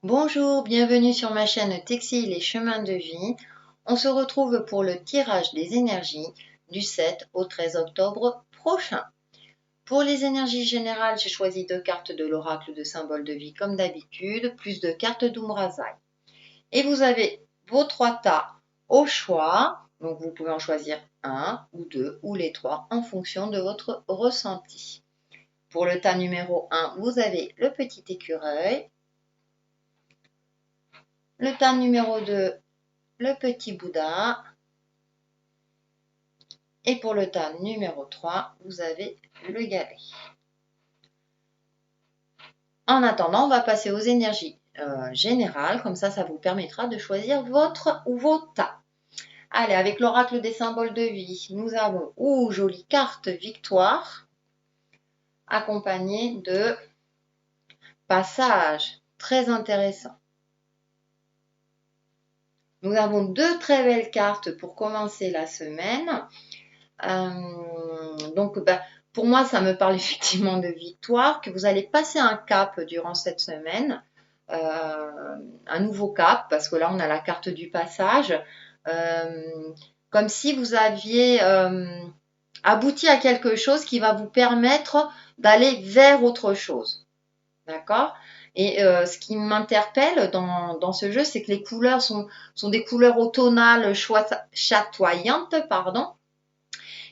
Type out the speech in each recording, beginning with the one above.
Bonjour, bienvenue sur ma chaîne Textile et Chemin de Vie. On se retrouve pour le tirage des énergies du 7 au 13 octobre prochain. Pour les énergies générales, j'ai choisi 2 cartes de l'oracle de symbole de vie comme d'habitude, plus 2 cartes d'Umrazai. Et vous avez vos 3 tas au choix, donc vous pouvez en choisir un ou deux ou les 3 en fonction de votre ressenti. Pour le tas numéro 1, vous avez le petit écureuil. Le tas numéro 2, le petit Bouddha. Et pour le tas numéro 3, vous avez le galet. En attendant, on va passer aux énergies générales. Comme ça vous permettra de choisir votre ou vos tas. Allez, avec l'oracle des symboles de vie, nous avons, jolie carte victoire, accompagnée de passage. Très intéressant. Nous avons 2 très belles cartes pour commencer la semaine. Pour moi, ça me parle effectivement de victoire, que vous allez passer un cap durant cette semaine, un nouveau cap, parce que là, on a la carte du passage, comme si vous aviez abouti à quelque chose qui va vous permettre d'aller vers autre chose. D'accord ? Et ce qui m'interpelle dans ce jeu, c'est que les couleurs sont des couleurs automnales chatoyantes, pardon.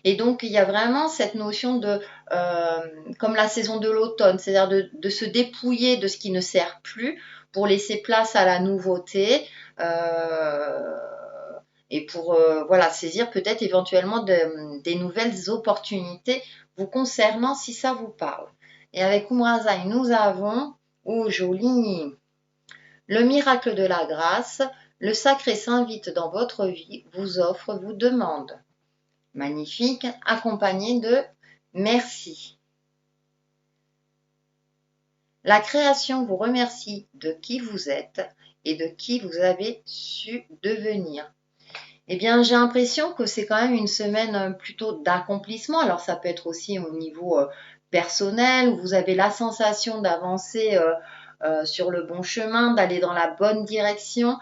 Et donc, il y a vraiment cette notion de, comme la saison de l'automne, c'est-à-dire de se dépouiller de ce qui ne sert plus pour laisser place à la nouveauté et pour saisir peut-être éventuellement des nouvelles opportunités vous concernant si ça vous parle. Et avec Umrazai, nous avons, joli, le miracle de la grâce, le sacré s'invite dans votre vie, vous offre, vous demande. Magnifique, accompagné de merci. La création vous remercie de qui vous êtes et de qui vous avez su devenir. Eh bien, j'ai l'impression que c'est quand même une semaine plutôt d'accomplissement. Alors, ça peut être aussi au niveau personnel, où vous avez la sensation d'avancer sur le bon chemin, d'aller dans la bonne direction.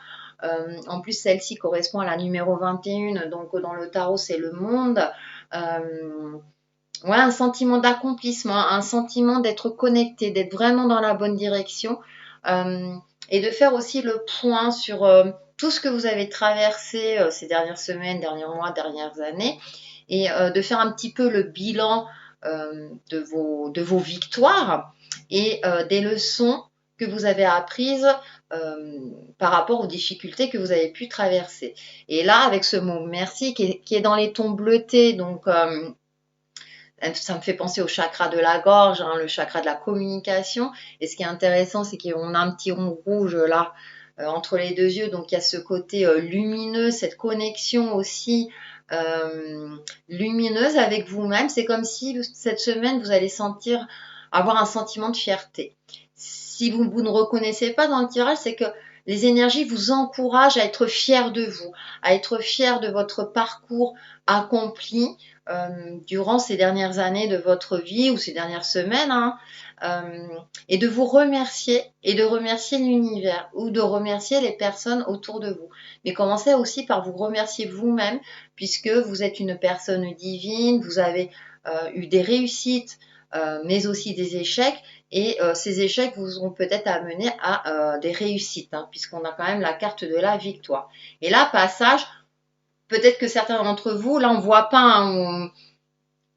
En plus, celle-ci correspond à la numéro 21, donc dans le tarot, c'est le monde. Un sentiment d'accomplissement, un sentiment d'être connecté, d'être vraiment dans la bonne direction et de faire aussi le point sur tout ce que vous avez traversé ces dernières semaines, derniers mois, dernières années et de faire un petit peu le bilan de vos victoires et des leçons que vous avez apprises par rapport aux difficultés que vous avez pu traverser. Et là, avec ce mot merci qui est dans les tons bleutés, donc ça me fait penser au chakra de la gorge, le chakra de la communication. Et ce qui est intéressant, c'est qu'on a un petit rond rouge là entre les 2 yeux. Donc il y a ce côté lumineux, cette connexion aussi lumineuse avec vous-même. C'est comme si cette semaine, vous allez avoir un sentiment de fierté. Si vous ne reconnaissez pas dans le tirage, c'est que les énergies vous encouragent à être fiers de vous, à être fiers de votre parcours accompli durant ces dernières années de votre vie ou ces dernières semaines, et de vous remercier et de remercier l'univers ou de remercier les personnes autour de vous. Mais commencez aussi par vous remercier vous-même puisque vous êtes une personne divine, vous avez eu des réussites, mais aussi des échecs. Et ces échecs vous ont peut-être amené à des réussites, puisqu'on a quand même la carte de la victoire. Et là, passage, peut-être que certains d'entre vous, là on ne voit pas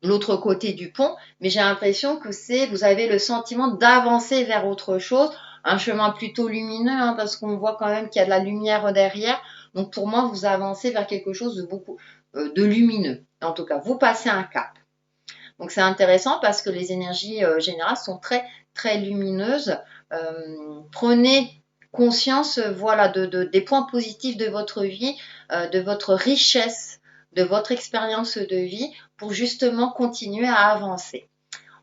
l'autre côté du pont, mais j'ai l'impression que vous avez le sentiment d'avancer vers autre chose, un chemin plutôt lumineux, parce qu'on voit quand même qu'il y a de la lumière derrière. Donc pour moi, vous avancez vers quelque chose de beaucoup de lumineux. En tout cas, vous passez un cap. Donc c'est intéressant parce que les énergies générales sont très très lumineuses. Prenez conscience des points positifs de votre vie, de votre richesse, de votre expérience de vie pour justement continuer à avancer.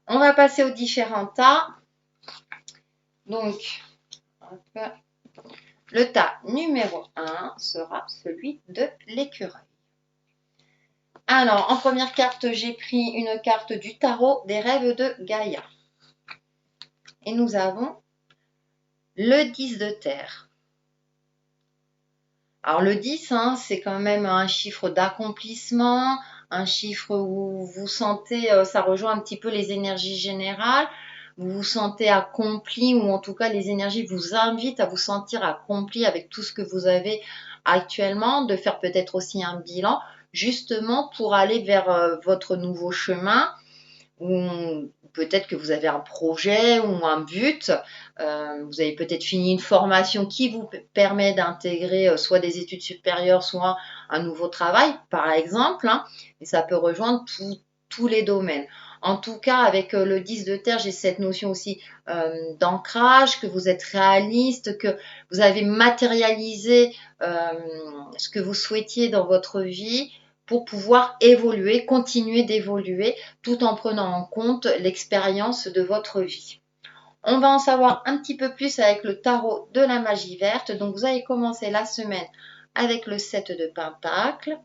On va passer aux différents tas. Donc, le tas numéro 1 sera celui de l'écureuil. Alors, en première carte, j'ai pris une carte du tarot des rêves de Gaïa. Et nous avons le 10 de terre. Alors le 10, hein, c'est quand même un chiffre d'accomplissement, un chiffre où vous sentez, ça rejoint un petit peu les énergies générales, vous vous sentez accompli ou en tout cas les énergies vous invitent à vous sentir accompli avec tout ce que vous avez actuellement, de faire peut-être aussi un bilan justement pour aller vers votre nouveau chemin ou peut-être que vous avez un projet ou un but, vous avez peut-être fini une formation qui vous permet d'intégrer soit des études supérieures, soit un nouveau travail, par exemple, hein, et ça peut rejoindre tous les domaines. En tout cas, avec le 10 de terre, j'ai cette notion aussi d'ancrage, que vous êtes réaliste, que vous avez matérialisé ce que vous souhaitiez dans votre vie pour pouvoir évoluer, continuer d'évoluer tout en prenant en compte l'expérience de votre vie. On va en savoir un petit peu plus avec le tarot de la magie verte. Donc vous allez commencer la semaine avec le 7 de Pentacle,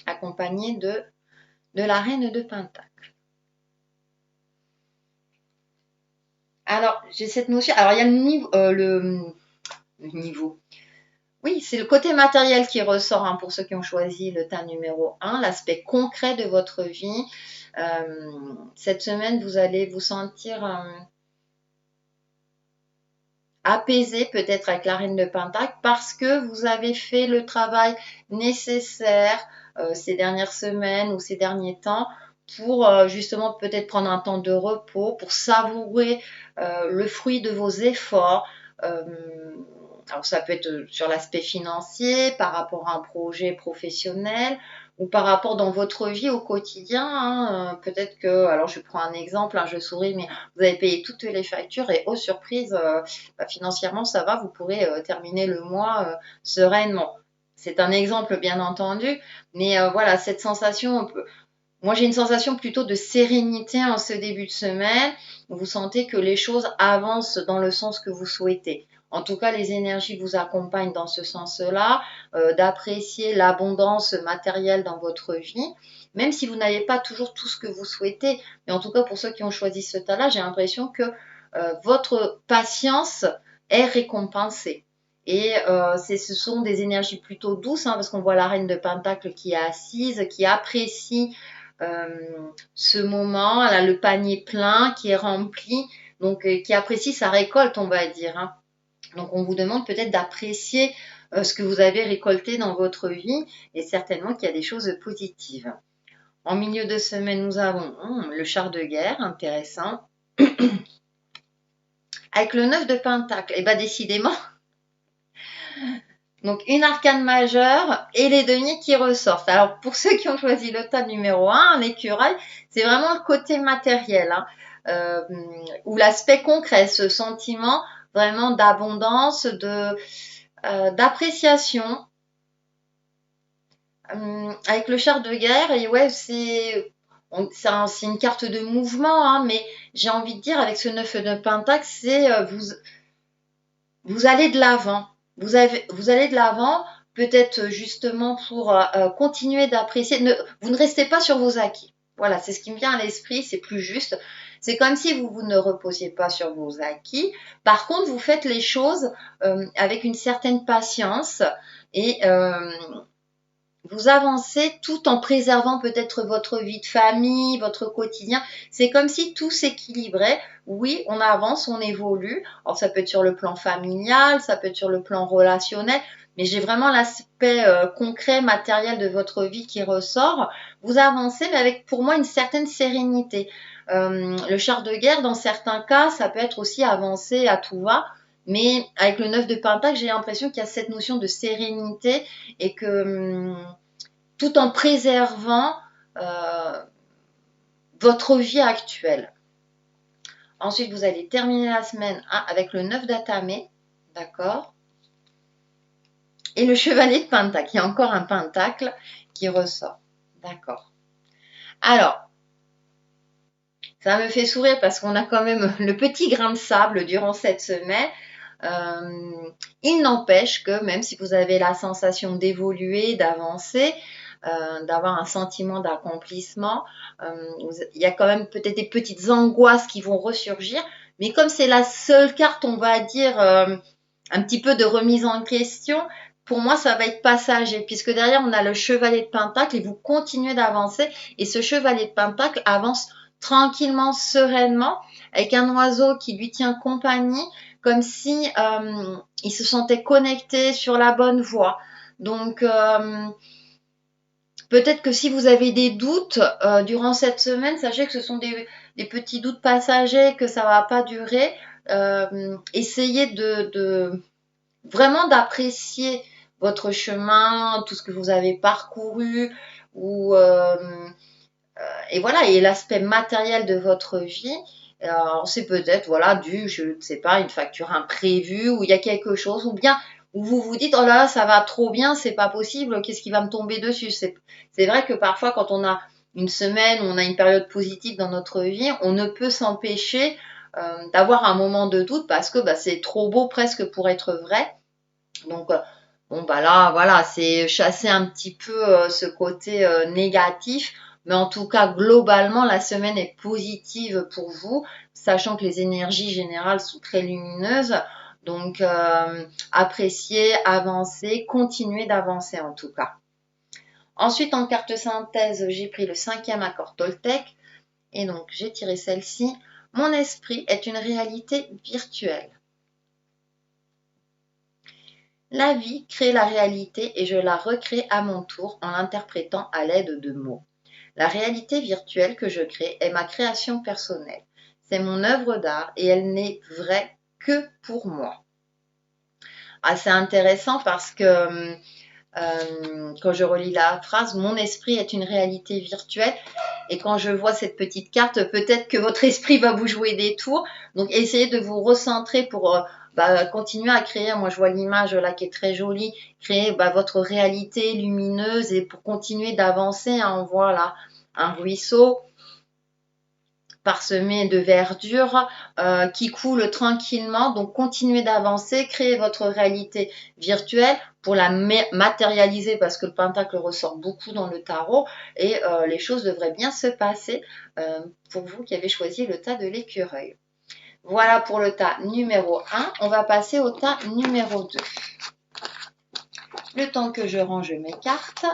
accompagné de la reine de Pentacle. Alors, j'ai cette notion. Alors, il y a le niveau. Oui, c'est le côté matériel qui ressort hein, pour ceux qui ont choisi le thème numéro 1, l'aspect concret de votre vie. Cette semaine, vous allez vous sentir apaisé peut-être avec la reine de Pentacle parce que vous avez fait le travail nécessaire ces dernières semaines ou ces derniers temps pour justement peut-être prendre un temps de repos, pour savourer le fruit de vos efforts. Alors ça peut être sur l'aspect financier, par rapport à un projet professionnel ou par rapport dans votre vie au quotidien. Hein, peut-être que, alors je prends un exemple, hein, je souris, mais vous avez payé toutes les factures et aux surprises, financièrement ça va, vous pourrez terminer le mois sereinement. C'est un exemple bien entendu, mais voilà, cette sensation, moi j'ai une sensation plutôt de sérénité en ce début de semaine, où vous sentez que les choses avancent dans le sens que vous souhaitez. En tout cas, les énergies vous accompagnent dans ce sens-là, d'apprécier l'abondance matérielle dans votre vie, même si vous n'avez pas toujours tout ce que vous souhaitez. Mais en tout cas, pour ceux qui ont choisi ce tas-là, j'ai l'impression que votre patience est récompensée. Et ce sont des énergies plutôt douces, hein, parce qu'on voit la reine de Pentacle qui est assise, qui apprécie ce moment, elle a le panier plein qui est rempli, donc qui apprécie sa récolte, on va dire. Hein. Donc on vous demande peut-être d'apprécier ce que vous avez récolté dans votre vie et certainement qu'il y a des choses positives. En milieu de semaine, nous avons le char de guerre, intéressant. Avec le 9 de Pentacle, et bien décidément, donc une arcane majeure et les deniers qui ressortent. Alors pour ceux qui ont choisi le tas numéro 1, l'écureuil, c'est vraiment le côté matériel, hein, ou l'aspect concret, ce sentiment vraiment d'abondance, d'appréciation. Avec le char de guerre, et ouais, c'est une carte de mouvement, hein, mais j'ai envie de dire avec ce 9 de Pentacle, c'est vous allez de l'avant. Vous allez de l'avant, peut-être justement pour continuer d'apprécier. Vous ne restez pas sur vos acquis. Voilà, c'est ce qui me vient à l'esprit, c'est plus juste. C'est comme si vous ne reposiez pas sur vos acquis. Par contre, vous faites les choses avec une certaine patience et vous avancez tout en préservant peut-être votre vie de famille, votre quotidien. C'est comme si tout s'équilibrait. Oui, on avance, on évolue. Alors ça peut être sur le plan familial, ça peut être sur le plan relationnel, mais j'ai vraiment l'aspect concret, matériel de votre vie qui ressort. Vous avancez, mais avec pour moi une certaine sérénité. Le char de guerre, dans certains cas, ça peut être aussi avancer à tout va. Mais avec le 9 de Pentacle, j'ai l'impression qu'il y a cette notion de sérénité et que tout en préservant votre vie actuelle. Ensuite, vous allez terminer la semaine avec le 9 d'Atamé, d'accord? Et le chevalier de Pentacle. Il y a encore un Pentacle qui ressort, d'accord? Alors, ça me fait sourire parce qu'on a quand même le petit grain de sable durant cette semaine. Il n'empêche que même si vous avez la sensation d'évoluer, d'avancer, d'avoir un sentiment d'accomplissement, il y a quand même peut-être des petites angoisses qui vont ressurgir, Mais comme c'est la seule carte, on va dire, un petit peu de remise en question, pour moi, ça va être passager, puisque derrière, on a le chevalier de Pentacle et vous continuez d'avancer. Et ce chevalier de Pentacle avance tranquillement, sereinement, avec un oiseau qui lui tient compagnie, comme si il se sentait connecté sur la bonne voie. Donc, peut-être que si vous avez des doutes durant cette semaine, sachez que ce sont des petits doutes passagers, que ça ne va pas durer. Essayez de vraiment d'apprécier votre chemin, tout ce que vous avez parcouru, ou et voilà, et l'aspect matériel de votre vie. Alors c'est peut-être voilà dû, je ne sais pas, une facture imprévue, ou il y a quelque chose, ou bien où vous vous dites oh là ça va trop bien, c'est pas possible, qu'est-ce qui va me tomber dessus. C'est vrai que parfois quand on a une semaine, on a une période positive dans notre vie, on ne peut s'empêcher d'avoir un moment de doute parce que bah, c'est trop beau presque pour être vrai. Donc bon bah là voilà, c'est chasser un petit peu ce côté négatif. Mais en tout cas, globalement, la semaine est positive pour vous, sachant que les énergies générales sont très lumineuses. Donc, appréciez, avancez, continuez d'avancer en tout cas. Ensuite, en carte synthèse, j'ai pris le 5e accord Toltec. Et donc, j'ai tiré celle-ci. Mon esprit est une réalité virtuelle. La vie crée la réalité et je la recrée à mon tour en l'interprétant à l'aide de mots. La réalité virtuelle que je crée est ma création personnelle. C'est mon œuvre d'art et elle n'est vraie que pour moi. C'est intéressant parce que quand je relis la phrase, mon esprit est une réalité virtuelle. Et quand je vois cette petite carte, peut-être que votre esprit va vous jouer des tours. Donc essayez de vous recentrer pour continuer à créer. Moi je vois l'image là qui est très jolie. Créer votre réalité lumineuse et pour continuer d'avancer, on voit là un ruisseau parsemé de verdure qui coule tranquillement. Donc continuez d'avancer, créez votre réalité virtuelle pour la matérialiser parce que le pentacle ressort beaucoup dans le tarot et les choses devraient bien se passer pour vous qui avez choisi le tas de l'écureuil. Voilà pour le tas numéro 1. On va passer au tas numéro 2. Le temps que je range mes cartes.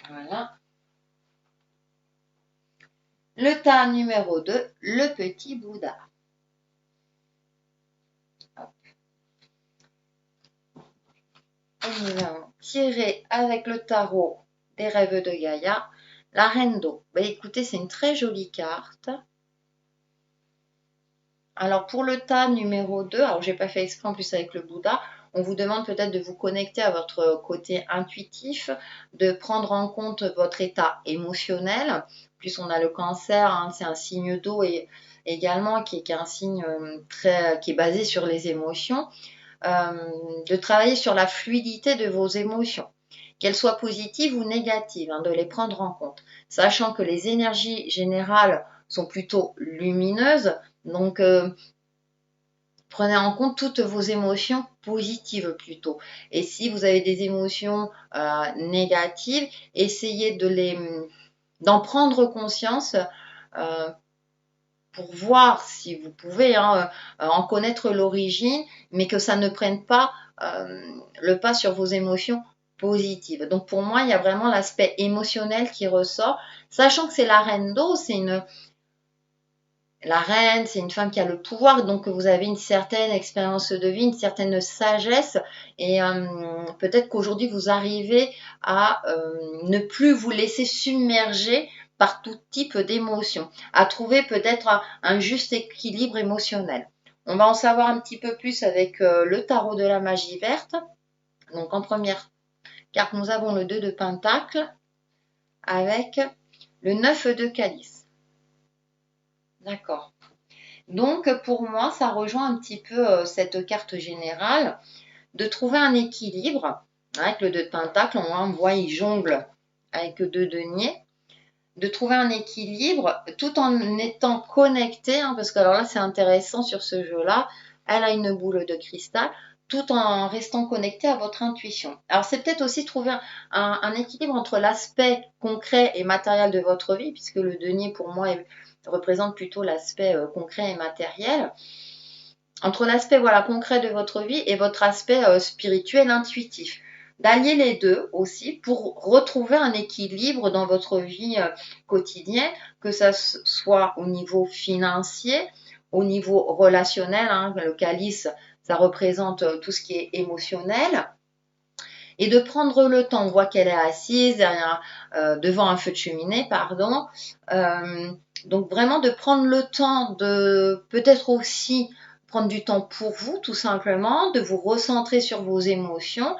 Voilà. Le tas numéro 2, le petit Bouddha. Hop. Et nous allons tirer avec le tarot des rêves de Gaïa, la reine d'eau. Écoutez, c'est une très jolie carte. Alors pour le tas numéro 2, alors j'ai pas fait exprès en plus avec le Bouddha, on vous demande peut-être de vous connecter à votre côté intuitif, de prendre en compte votre état émotionnel. Plus on a le cancer, hein, c'est un signe d'eau et également qui est un signe qui est basé sur les émotions. De travailler sur la fluidité de vos émotions, qu'elles soient positives ou négatives, hein, de les prendre en compte, sachant que les énergies générales sont plutôt lumineuses, donc prenez en compte toutes vos émotions positives plutôt. Et si vous avez des émotions négatives, essayez d'en prendre conscience pour voir si vous pouvez en connaître l'origine, mais que ça ne prenne pas le pas sur vos émotions positives. Donc pour moi, il y a vraiment l'aspect émotionnel qui ressort, sachant que c'est la reine d'eau, la reine, c'est une femme qui a le pouvoir, donc vous avez une certaine expérience de vie, une certaine sagesse, et peut-être qu'aujourd'hui vous arrivez à ne plus vous laisser submerger par tout type d'émotions, à trouver peut-être un juste équilibre émotionnel. On va en savoir un petit peu plus avec le tarot de la magie verte. Donc en première carte, nous avons le 2 de Pentacle avec le 9 de Calice. D'accord. Donc pour moi, ça rejoint un petit peu cette carte générale, de trouver un équilibre. Avec le 2 de Pentacle, on voit il jongle avec 2 deniers. De trouver un équilibre tout en étant connecté, parce que alors là c'est intéressant sur ce jeu-là, elle a une boule de cristal, tout en restant connecté à votre intuition. Alors c'est peut-être aussi trouver un équilibre entre l'aspect concret et matériel de votre vie, puisque le denier pour moi est représente plutôt l'aspect concret et matériel. Entre l'aspect voilà, concret de votre vie et votre aspect spirituel, intuitif. D'allier les deux aussi pour retrouver un équilibre dans votre vie quotidienne, que ce soit au niveau financier, au niveau relationnel. Hein, le calice, ça représente tout ce qui est émotionnel. Et de prendre le temps, on voit qu'elle est assise derrière, devant un feu de cheminée, pardon. Donc vraiment de prendre le temps de peut-être aussi prendre du temps pour vous, tout simplement, de vous recentrer sur vos émotions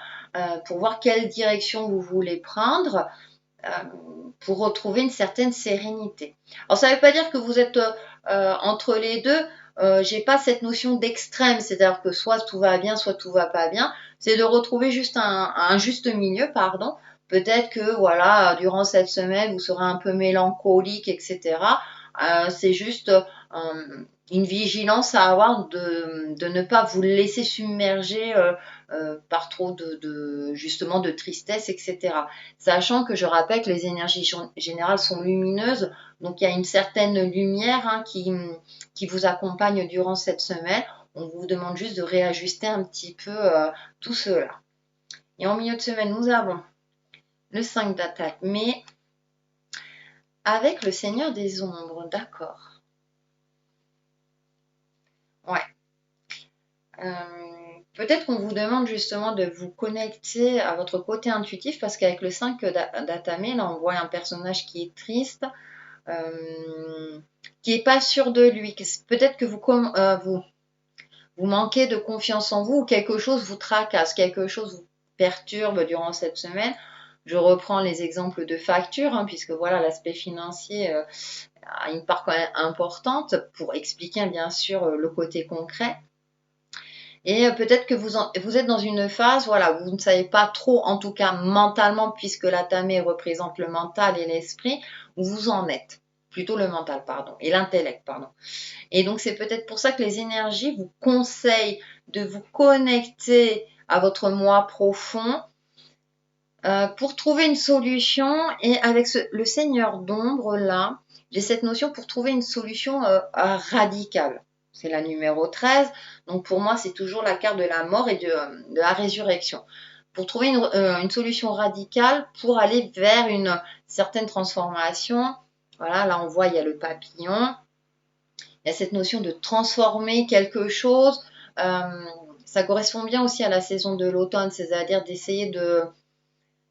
pour voir quelle direction vous voulez prendre pour retrouver une certaine sérénité. Alors ça ne veut pas dire que vous êtes entre les deux. J'ai pas cette notion d'extrême, c'est-à-dire que soit tout va bien, soit tout va pas bien. C'est de retrouver juste un juste milieu, pardon. Peut-être que voilà, durant cette semaine, vous serez un peu mélancolique, etc. C'est juste une vigilance à avoir de ne pas vous laisser submerger par trop justement de tristesse, etc. Sachant que je rappelle que les énergies générales sont lumineuses, donc il y a une certaine lumière hein, qui vous accompagne durant cette semaine. On vous demande juste de réajuster un petit peu tout cela. Et en milieu de semaine, nous avons le 5 d'attaque, mais avec le Seigneur des Ombres, d'accord. Ouais. Peut-être qu'on vous demande justement de vous connecter à votre côté intuitif parce qu'avec le 5 d'Atamé, là on voit un personnage qui est triste, qui n'est pas sûr de lui. Peut-être que vous manquez de confiance en vous ou quelque chose vous tracasse, quelque chose vous perturbe durant cette semaine. Je reprends les exemples de factures, hein, puisque voilà l'aspect financier a une part quand même importante pour expliquer bien sûr le côté concret. Et peut-être que vous êtes dans une phase, voilà, où vous ne savez pas trop, en tout cas mentalement, puisque la tamée représente le mental et l'esprit, où vous en êtes. Plutôt le mental, pardon, et l'intellect, pardon. Et donc c'est peut-être pour ça que les énergies vous conseillent de vous connecter à votre moi profond pour trouver une solution. Et avec le Seigneur d'ombre, là, j'ai cette notion pour trouver une solution radicale. C'est la numéro 13. Donc pour moi, c'est toujours la carte de la mort et de la résurrection. Pour trouver une solution radicale pour aller vers une certaine transformation. Voilà, là on voit, il y a le papillon. Il y a cette notion de transformer quelque chose. Ça correspond bien aussi à la saison de l'automne, c'est-à-dire d'essayer de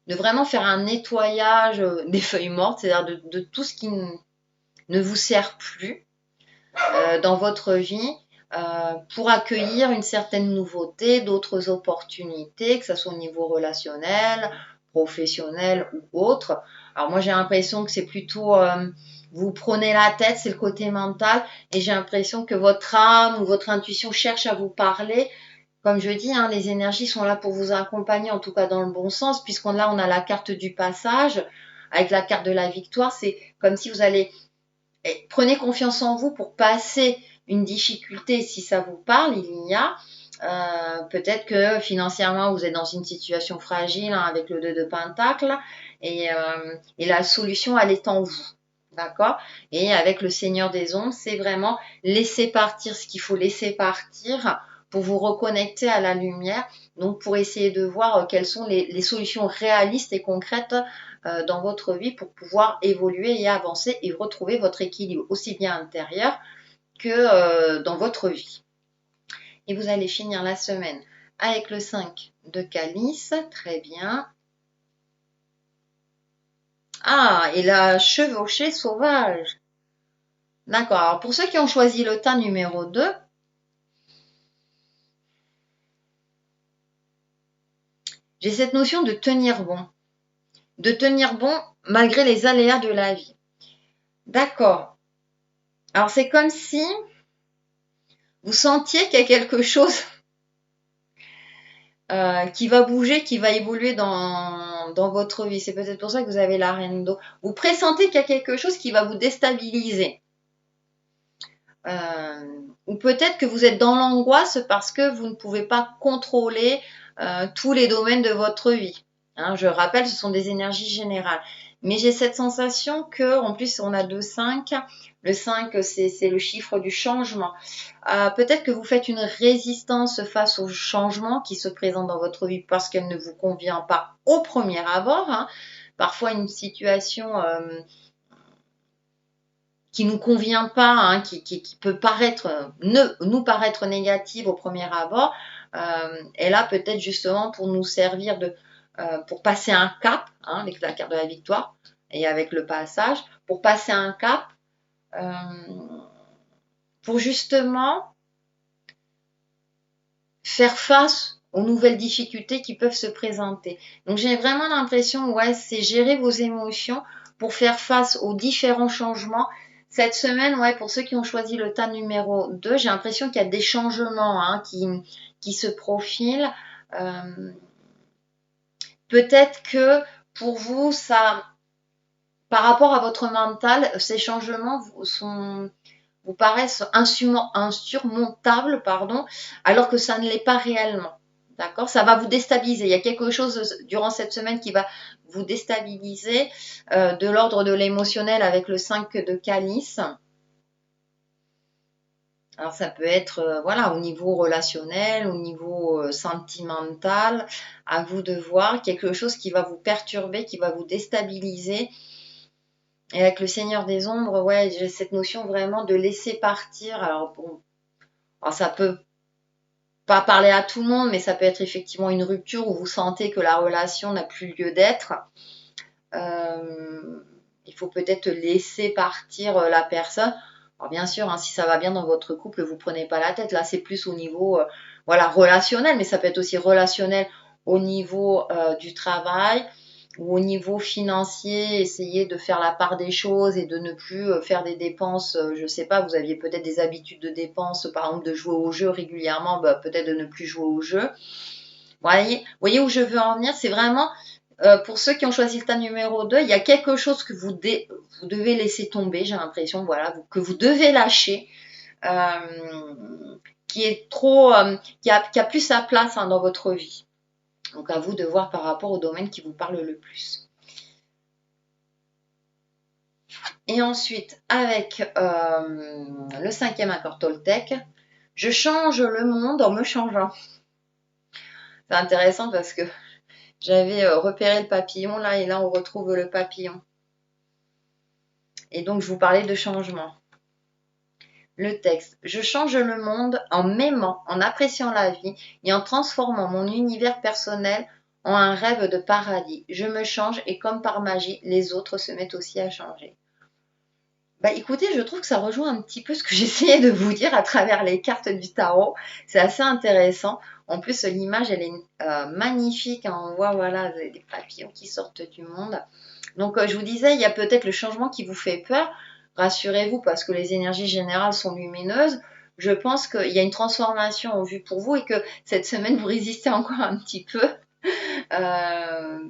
vraiment faire un nettoyage des feuilles mortes, c'est-à-dire de tout ce qui ne vous sert plus dans votre vie pour accueillir une certaine nouveauté, d'autres opportunités, que ce soit au niveau relationnel, professionnel ou autre. Alors moi j'ai l'impression que c'est plutôt vous prenez la tête, c'est le côté mental, et j'ai l'impression que votre âme ou votre intuition cherche à vous parler. Comme je dis, hein, les énergies sont là pour vous accompagner, en tout cas dans le bon sens, puisqu'on on a la carte du passage, avec la carte de la victoire. C'est comme si vous allez prenez confiance en vous pour passer une difficulté si ça vous parle, il y a. Peut-être que financièrement vous êtes dans une situation fragile hein, avec le 2 de Pentacle et la solution elle est en vous. D'accord. Et avec le Seigneur des Ombres, c'est vraiment laisser partir ce qu'il faut laisser partir pour vous reconnecter à la lumière, donc pour essayer de voir quelles sont les solutions réalistes et concrètes dans votre vie pour pouvoir évoluer et avancer et retrouver votre équilibre aussi bien intérieur que dans votre vie. Et vous allez finir la semaine avec le 5 de calice, très bien. Ah, et la chevauchée sauvage. D'accord, alors pour ceux qui ont choisi le tas numéro 2, j'ai cette notion de tenir bon. De tenir bon malgré les aléas de la vie. D'accord. Alors c'est comme si vous sentiez qu'il y a quelque chose qui va bouger, qui va évoluer dans votre vie. C'est peut-être pour ça que vous avez la reine d'eau. Vous pressentez qu'il y a quelque chose qui va vous déstabiliser. Ou peut-être que vous êtes dans l'angoisse parce que vous ne pouvez pas contrôler tous les domaines de votre vie. Hein, je rappelle, ce sont des énergies générales. Mais j'ai cette sensation que, en plus, on a 2-5. Le 5, c'est le chiffre du changement. Peut-être que vous faites une résistance face au changement qui se présente dans votre vie parce qu'elle ne vous convient pas au premier abord. Hein. Parfois, une situation qui nous convient pas, hein, qui peut paraître, nous paraître négative au premier abord, est là peut-être justement pour nous servir pour passer un cap, hein, avec la carte de la victoire et avec le passage, pour passer un cap, pour justement faire face aux nouvelles difficultés qui peuvent se présenter. Donc j'ai vraiment l'impression, ouais, c'est gérer vos émotions pour faire face aux différents changements. Cette semaine, ouais, pour ceux qui ont choisi le tas numéro 2, j'ai l'impression qu'il y a des changements, hein, qui se profilent. Peut-être que pour vous, ça, par rapport à votre mental, ces changements vous paraissent insurmontables, pardon, alors que ça ne l'est pas réellement. D'accord? Ça va vous déstabiliser. Il y a quelque chose durant cette semaine qui va vous déstabiliser, de l'ordre de l'émotionnel avec le 5 de calice. Alors ça peut être voilà, au niveau relationnel, au niveau sentimental, à vous de voir quelque chose qui va vous perturber, qui va vous déstabiliser. Et avec le Seigneur des Ombres, ouais, j'ai cette notion vraiment de laisser partir. Alors bon, ça peut pas parler à tout le monde, mais ça peut être effectivement une rupture où vous sentez que la relation n'a plus lieu d'être. Il faut peut-être laisser partir la personne. Alors bien sûr, hein, si ça va bien dans votre couple, vous prenez pas la tête. Là, c'est plus au niveau voilà, relationnel, mais ça peut être aussi relationnel au niveau du travail ou au niveau financier, essayer de faire la part des choses et de ne plus faire des dépenses, je sais pas, vous aviez peut-être des habitudes de dépenses, par exemple de jouer au jeu régulièrement, bah, peut-être de ne plus jouer au jeu. Voyez où je veux en venir, c'est vraiment, pour ceux qui ont choisi le tas numéro 2, il y a quelque chose que vous devez laisser tomber, j'ai l'impression, voilà, que vous devez lâcher, qui est trop, qui a plus sa place, hein, dans votre vie. Donc à vous de voir par rapport au domaine qui vous parle le plus. Et ensuite, avec le 5e accord Toltec, je change le monde en me changeant. C'est intéressant parce que j'avais repéré le papillon là, et là on retrouve le papillon. Et donc je vous parlais de changement. Le texte. Je change le monde en m'aimant, en appréciant la vie et en transformant mon univers personnel en un rêve de paradis. Je me change et comme par magie, les autres se mettent aussi à changer. Bah écoutez, je trouve que ça rejoint un petit peu ce que j'essayais de vous dire à travers les cartes du tarot. C'est assez intéressant. En plus, l'image, elle est magnifique. Hein. On voit, voilà, des papillons qui sortent du monde. Donc, je vous disais, il y a peut-être le changement qui vous fait peur. Rassurez-vous, parce que les énergies générales sont lumineuses. Je pense qu'il y a une transformation en vue pour vous et que cette semaine, vous résistez encore un petit peu.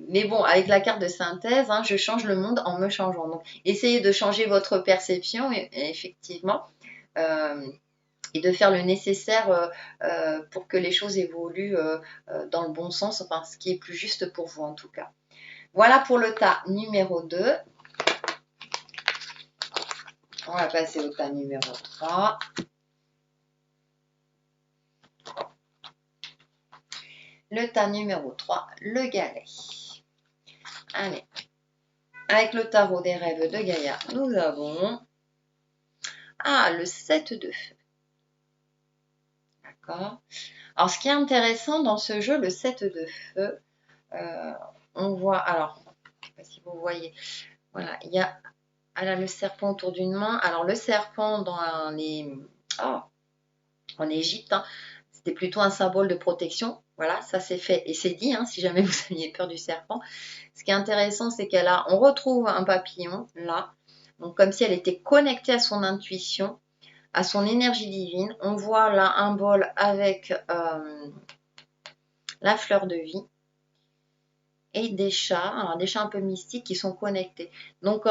Mais bon, avec la carte de synthèse, hein, je change le monde en me changeant. Donc, essayez de changer votre perception, effectivement, et de faire le nécessaire pour que les choses évoluent dans le bon sens, enfin, ce qui est plus juste pour vous en tout cas. Voilà pour le tas numéro 2. On va passer au tas numéro 3. Le tas numéro 3, le galet. Allez, avec le tarot des rêves de Gaïa, nous avons le 7 de feu. D'accord. Alors, ce qui est intéressant dans ce jeu, le 7 de feu, on voit, alors, je ne sais pas si vous voyez, voilà, il y a le serpent autour d'une main. Alors, le serpent en Égypte, hein, c'était plutôt un symbole de protection. Voilà, ça c'est fait et c'est dit, hein, si jamais vous aviez peur du serpent. Ce qui est intéressant, c'est on retrouve un papillon là, donc comme si elle était connectée à son intuition, à son énergie divine. On voit là un bol avec la fleur de vie et des chats un peu mystiques qui sont connectés. Donc,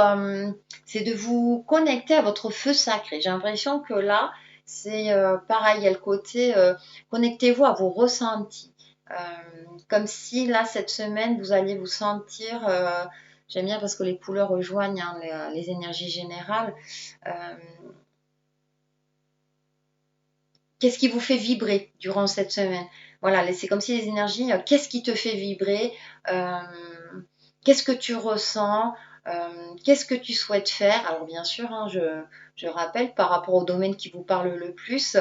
c'est de vous connecter à votre feu sacré. J'ai l'impression que là, c'est pareil, il y a le côté connectez-vous à vos ressentis. Comme si là, cette semaine, vous alliez vous sentir J'aime bien parce que les couleurs rejoignent hein, les énergies générales. Euh, Qu'est-ce qui vous fait vibrer durant cette semaine? Voilà, c'est comme si les énergies, qu'est-ce qui te fait vibrer? Euh, Qu'est-ce que tu ressens? Qu'est-ce que tu souhaites faire? Alors bien sûr, hein, je rappelle par rapport au domaine qui vous parle le plus,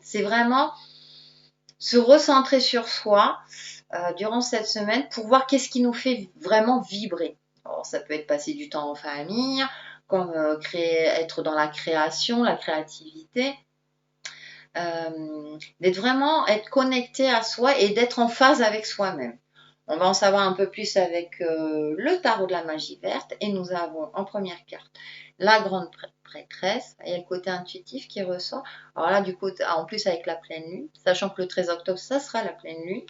c'est vraiment se recentrer sur soi durant cette semaine pour voir qu'est-ce qui nous fait vraiment vibrer. Alors, ça peut être passer du temps en famille, comme être dans la création, la créativité, d'être vraiment être connecté à soi et d'être en phase avec soi-même. On va en savoir un peu plus avec le tarot de la magie verte et nous avons en première carte la grande prêtresse. Il y a le côté intuitif qui ressort. Alors là, du côté, en plus avec la pleine lune, sachant que le 13 octobre, ça sera la pleine lune.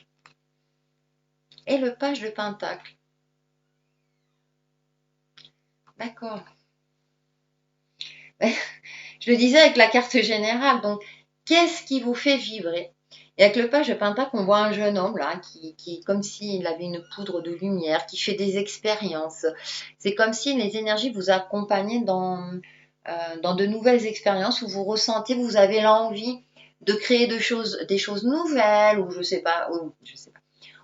Et le page de pentacle. D'accord. Je le disais avec la carte générale. Donc, qu'est-ce qui vous fait vibrer? Et avec le page de pentacle, on voit un jeune homme là, qui comme s'il avait une poudre de lumière, qui fait des expériences. C'est comme si les énergies vous accompagnaient dans de nouvelles expériences où vous ressentez, vous avez l'envie de créer des choses nouvelles, ou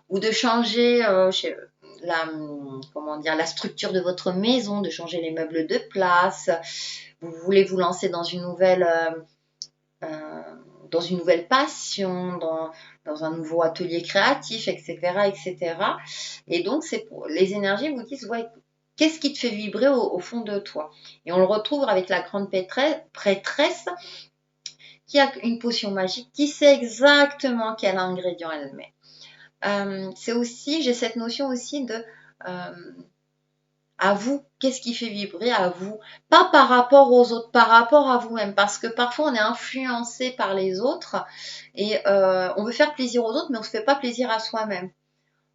ou de changer comment dire, la structure de votre maison, de changer les meubles de place. Vous voulez vous lancer euh, dans une nouvelle passion, dans un nouveau atelier créatif, etc., etc. Et donc, les énergies vous disent, ouais, qu'est-ce qui te fait vibrer au fond de toi? Et on le retrouve avec la grande prêtresse qui a une potion magique, qui sait exactement quel ingrédient elle met. C'est aussi, j'ai cette notion aussi de à vous, qu'est-ce qui fait vibrer à vous? Pas par rapport aux autres, par rapport à vous-même, parce que parfois on est influencé par les autres et on veut faire plaisir aux autres, mais on se fait pas plaisir à soi-même.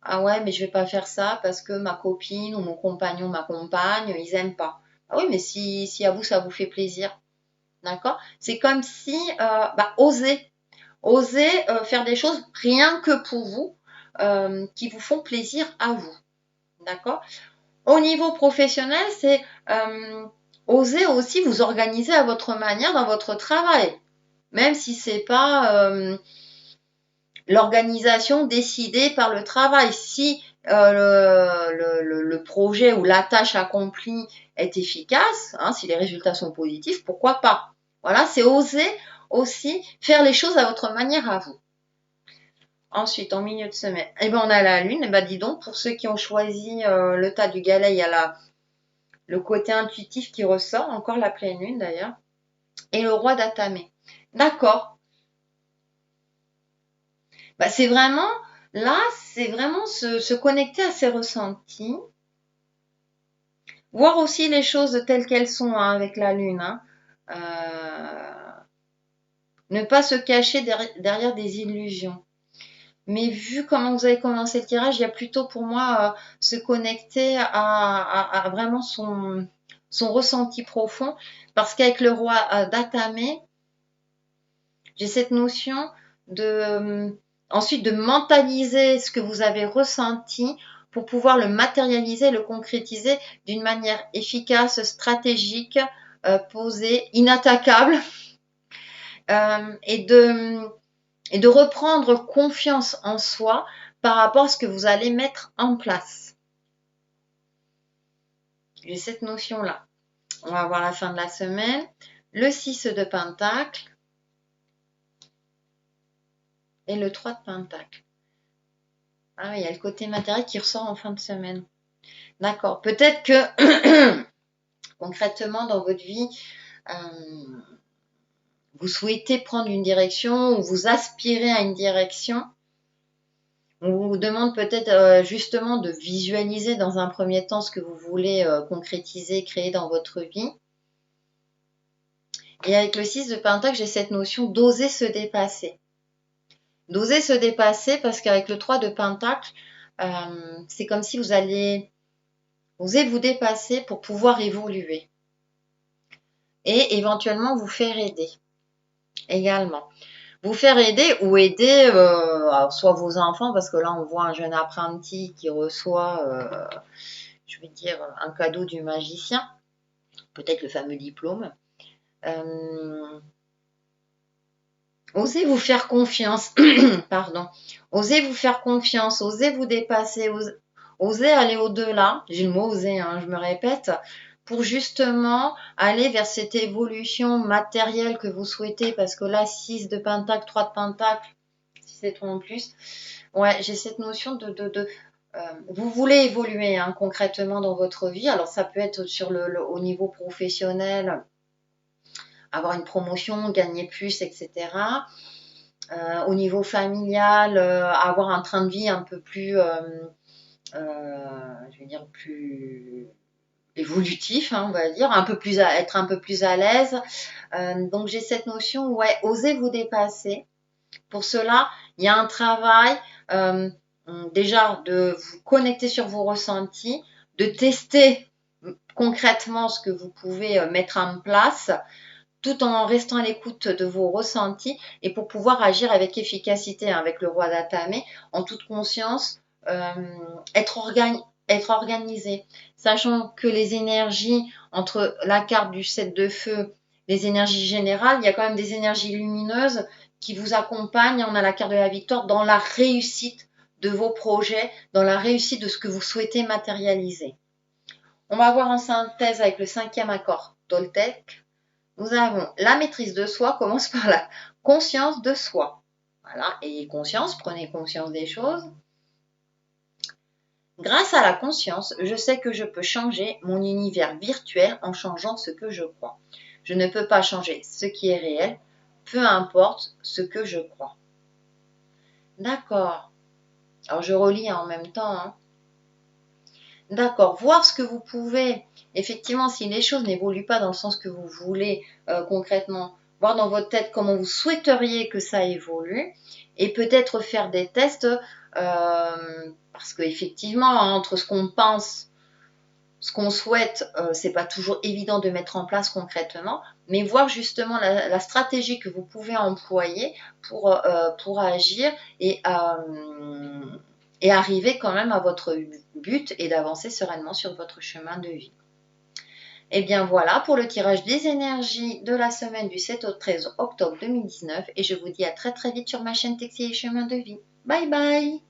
Ah ouais, mais je vais pas faire ça parce que ma copine ou mon compagnon, ma compagne, ils aiment pas. Ah oui, mais si à vous ça vous fait plaisir, d'accord? C'est comme si, osez faire des choses rien que pour vous, qui vous font plaisir à vous, d'accord? Au niveau professionnel, c'est oser aussi vous organiser à votre manière dans votre travail, même si c'est pas l'organisation décidée par le travail. Si le projet ou la tâche accomplie est efficace, hein, si les résultats sont positifs, pourquoi pas? Voilà, c'est oser aussi faire les choses à votre manière à vous. Ensuite, en milieu de semaine, on a la lune. Dis donc, pour ceux qui ont choisi le tas du galet, il y a le côté intuitif qui ressort, encore la pleine lune d'ailleurs, et le roi d'Atamé. D'accord. C'est vraiment, là, c'est vraiment se connecter à ses ressentis, voir aussi les choses telles qu'elles sont hein, avec la lune. Hein. Ne pas se cacher derrière des illusions. Mais vu comment vous avez commencé le tirage, il y a plutôt pour moi se connecter à vraiment son ressenti profond. Parce qu'avec le roi d'Atamé, j'ai cette notion ensuite de mentaliser ce que vous avez ressenti pour pouvoir le matérialiser, le concrétiser d'une manière efficace, stratégique, posée, inattaquable, et de reprendre confiance en soi par rapport à ce que vous allez mettre en place. J'ai cette notion-là. On va voir la fin de la semaine. Le 6 de Pentacle et le 3 de Pentacle. Ah oui, il y a le côté matériel qui ressort en fin de semaine. D'accord. Peut-être que concrètement dans votre vie, vous souhaitez prendre une direction ou vous aspirez à une direction. On vous demande peut-être justement de visualiser dans un premier temps ce que vous voulez concrétiser, créer dans votre vie. Et avec le 6 de Pentacle, j'ai cette notion d'oser se dépasser. D'oser se dépasser parce qu'avec le 3 de Pentacle, c'est comme si vous allez oser vous dépasser pour pouvoir évoluer. Et éventuellement vous faire aider également. Vous faire aider ou aider soit vos enfants, parce que là on voit un jeune apprenti qui reçoit, je vais dire, un cadeau du magicien, peut-être le fameux diplôme. Osez vous faire confiance, pardon. Osez vous faire confiance, osez vous dépasser, osez aller au-delà. J'ai le mot oser, hein, je me répète, pour justement aller vers cette évolution matérielle que vous souhaitez. Parce que là, 6 de pentacle, 3 de pentacle, si c'est trop en plus. Ouais, j'ai cette notion vous voulez évoluer hein, concrètement dans votre vie. Alors ça peut être sur au niveau professionnel, avoir une promotion, gagner plus, etc. Au niveau familial, avoir un train de vie un peu plus, je vais dire, plus évolutif, hein, on va dire, être un peu plus à l'aise. Donc j'ai cette notion, ouais, osez vous dépasser. Pour cela, il y a un travail déjà de vous connecter sur vos ressentis, de tester concrètement ce que vous pouvez mettre en place, tout en restant à l'écoute de vos ressentis et pour pouvoir agir avec efficacité hein, avec le roi d'Atamé, en toute conscience, être organisé, sachant que les énergies entre la carte du 7 de feu, les énergies générales, il y a quand même des énergies lumineuses qui vous accompagnent. On a la carte de la victoire dans la réussite de vos projets, dans la réussite de ce que vous souhaitez matérialiser. On va voir en synthèse avec le 5e accord Toltec. Nous avons la maîtrise de soi, commence par la conscience de soi. Voilà, et conscience, prenez conscience des choses. Grâce à la conscience, je sais que je peux changer mon univers virtuel en changeant ce que je crois. Je ne peux pas changer ce qui est réel, peu importe ce que je crois. D'accord. Alors je relis en même temps. Hein. D'accord. Voir ce que vous pouvez, effectivement, si les choses n'évoluent pas dans le sens que vous voulez concrètement, voir dans votre tête comment vous souhaiteriez que ça évolue et peut-être faire des tests parce qu'effectivement, entre ce qu'on pense, ce qu'on souhaite, c'est pas toujours évident de mettre en place concrètement, mais voir justement la stratégie que vous pouvez employer pour agir et arriver quand même à votre but et d'avancer sereinement sur votre chemin de vie. Et bien voilà pour le tirage des énergies de la semaine du 7 au 13 octobre 2019 et je vous dis à très très vite sur ma chaîne Textile et Chemin de Vie. Bye bye!